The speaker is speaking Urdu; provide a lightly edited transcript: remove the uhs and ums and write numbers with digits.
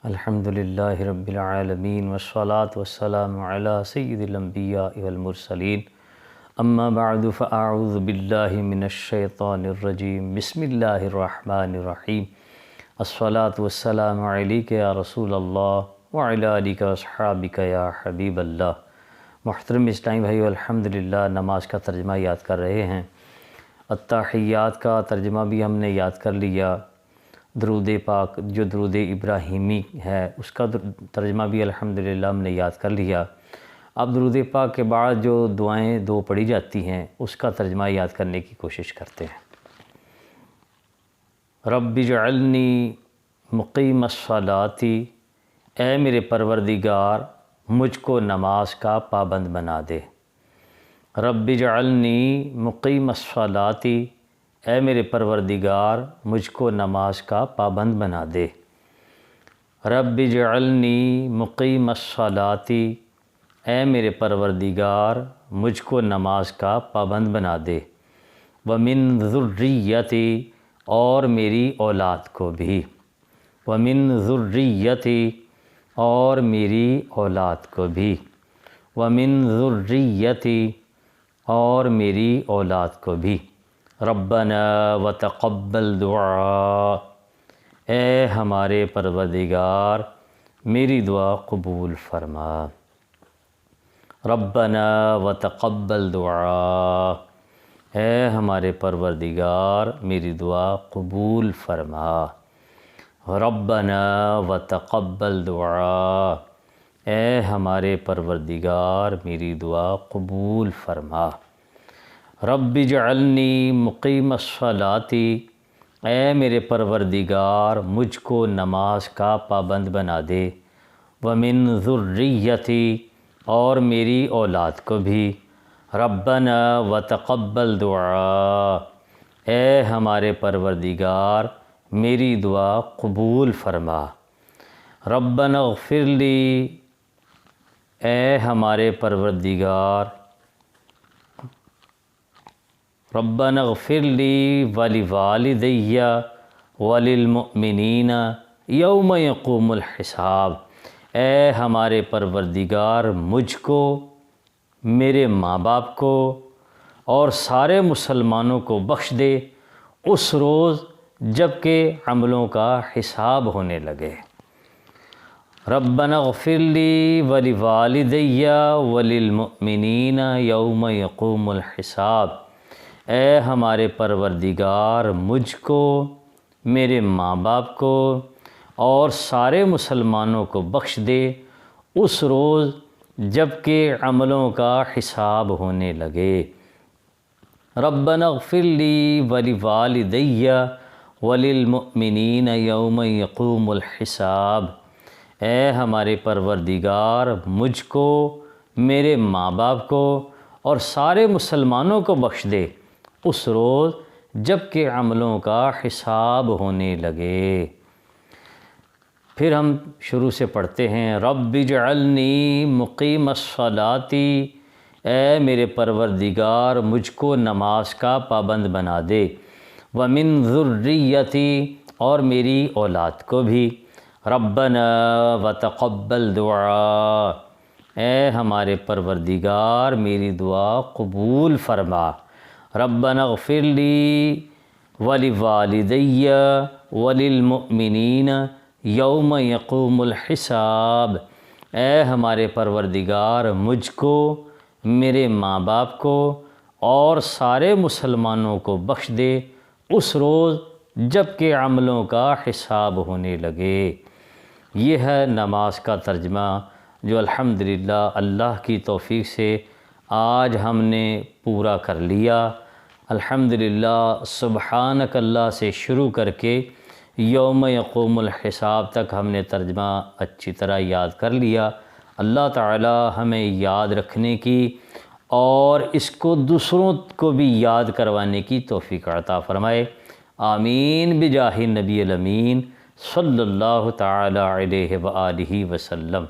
الحمدللہ رب العالمین والصلاة والسلام علی سید الانبیاء والمرسلین اما بعد فاعوذ باللہ من الشیطان الرجیم بسم اللہ الرحمن الرحیم الصلاة والسلام علیک یا رسول اللہ وعلی آلک واصحابک یا حبیب اللہ۔ محترم اسلامی بھائیو، الحمدللہ نماز کا ترجمہ یاد کر رہے ہیں۔ التحیات کا ترجمہ بھی ہم نے یاد کر لیا۔ درود پاک جو درود ابراہیمی ہے اس کا ترجمہ بھی الحمدللہ ہم نے یاد کر لیا۔ اب درود پاک کے بعد جو دعائیں دو پڑھی جاتی ہیں اس کا ترجمہ یاد کرنے کی کوشش کرتے ہیں۔ رب اجعلنی مقیم الصلاۃ، اے میرے پروردگار مجھ کو نماز کا پابند بنا دے۔ رب اجعلنی مقیم الصلاۃ، اے میرے پروردگار مجھ کو نماز کا پابند بنا دے۔ رب اجعلنی مقیم الصلاۃ، اے میرے پروردگار مجھ کو نماز کا پابند بنا دے۔ ومن ذریتی، اور میری اولاد کو بھی۔ ومن ذریتی، اور میری اولاد کو بھی۔ ومن ذریتی، اور میری اولاد کو بھی۔ ربنا وتقبل دعا، اے ہمارے پروردگار میری دعا قبول فرما۔ ربنا وتقبل دعا، اے ہمارے پروردگار میری دعا قبول فرما۔ ربنا وتقبل دعا، اے ہمارے پروردگار میری دعا قبول فرما۔ رب اجعلنی مقیم الصلاۃ، اے میرے پروردگار مجھ کو نماز کا پابند بنا دے۔ ومن ذریتی، اور میری اولاد کو بھی۔ ربنا وتقبل دعا، اے ہمارے پروردگار میری دعا قبول فرما۔ ربنا اغفر لی، اے ہمارے پروردگار ربنا اغفر لی ولوالدی وللمؤمنین یوم یقوم الحساب، اے ہمارے پروردگار مجھ کو، میرے ماں باپ کو اور سارے مسلمانوں کو بخش دے اس روز جب کہ عملوں کا حساب ہونے لگے۔ ربنا اغفر لی ولوالدی وللمؤمنین یوم یقوم الحساب، اے ہمارے پروردگار مجھ کو، میرے ماں باپ کو اور سارے مسلمانوں کو بخش دے اس روز جب کہ عملوں کا حساب ہونے لگے۔ ربنا اغفر لی ولوالدی وللمؤمنین یوم یقوم الحساب، اے ہمارے پروردگار مجھ کو، میرے ماں باپ کو اور سارے مسلمانوں کو بخش دے اس روز جب کہ عملوں کا حساب ہونے لگے۔ پھر ہم شروع سے پڑھتے ہیں۔ رب اجعلنی مقیم الصلاۃ، اے میرے پروردگار مجھ کو نماز کا پابند بنا دے۔ ومن ذریتی، اور میری اولاد کو بھی۔ ربنا وتقبل دعا، اے ہمارے پروردگار میری دعا قبول فرما۔ ربنا اغفر لی ولوالدی وللمؤمنین یوم یقوم الحساب، اے ہمارے پروردگار مجھ کو، میرے ماں باپ کو اور سارے مسلمانوں کو بخش دے اس روز جب کہ عملوں کا حساب ہونے لگے۔ یہ ہے نماز کا ترجمہ جو الحمدللہ اللہ کی توفیق سے آج ہم نے پورا کر لیا۔ الحمدللہ سبحانک اللہ سے شروع کر کے یوم یقوم الحساب تک ہم نے ترجمہ اچھی طرح یاد کر لیا۔ اللہ تعالی ہمیں یاد رکھنے کی اور اس کو دوسروں کو بھی یاد کروانے کی توفیق عطا فرمائے۔ آمین بجاہ نبی الامین صلی اللہ تعالی علیہ وآلہ وسلم۔